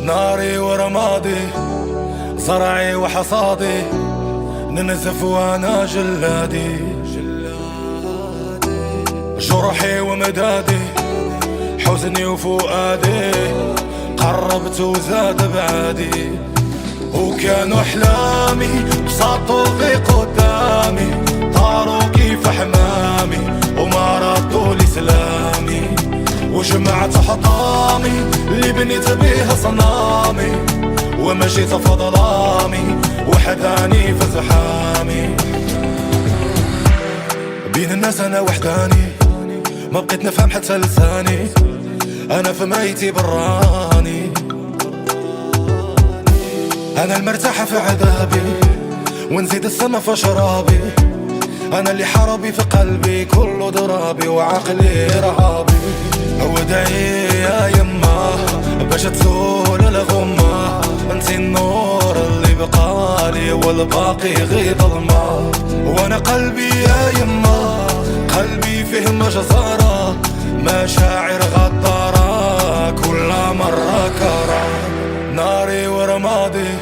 ناري ورمادي، زرعي وحصادي، ننزف وانا جلادي. جرحي ومدادي، حزني وفؤادي، قربت وزاد بعادي. وكانوا احلامي بسطوا في قدامي، طاروا كيف حمامي وما ردوا لي سلامي. وجمعت حطامي اللي بنيت بيها صنامي، ومشيت في ظلامي وحداني في زحامي. بين الناس انا وحداني، ما بقيت نفهم حتى لساني، انا في مرايتي براني. انا المرتاحة في عذابي، ونزيد السما في شرابي. انا اللي حربي في قلبي كله ضرابي، وعقلي رهابي. ودعي يا يما باش تزول الغمة، انتي النور اللي بقالي والباقي غير ظلمة. وانا قلبي يا يما قلبي فيه مجزرة، مشاعر غدارة كل مرة كرة. ناري ورمادي،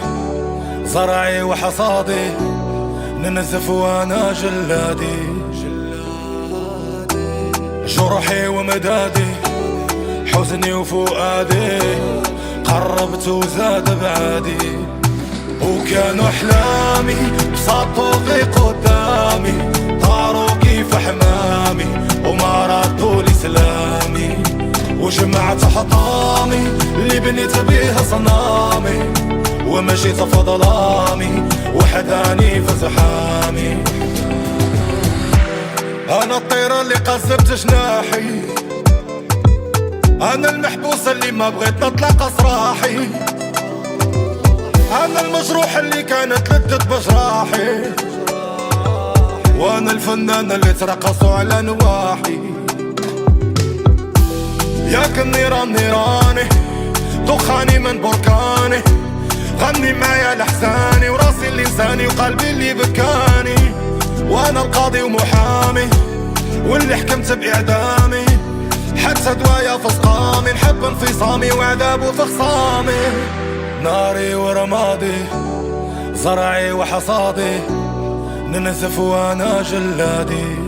زرعي وحصادي، ننزف وانا جلادي. جرحي ومدادي، حزني وفؤادي، قربت وزاد بعادي. وكانوا احلامي بسطوا في قدامي، طاروا كيف حمامي وما ردوا لي سلامي. وجمعت حطامي اللي بنيت بيها صنامي، ومشيت في ظلامي وحداني في زحامي. انا الطير اللي قذبت جناحي، انا المحبوس اللي ما بغيت نطلق اسراحي، انا المجروح اللي كانت لدت بجراحي، وانا الفنان اللي ترقصوا على نواحي. ياك النيران نيراني، دخاني من بركاني، غني معايا لحساني، وراسي اللي لساني وقلبي اللي بكاني. وانا القاضي ومحامي، واللي حكمت باعدامي، حتى دوايا في سقامي، نحب انفصامي وعذابه في خصامي. ناري ورمادي، زرعي وحصادي، ننزف وانا جلادي.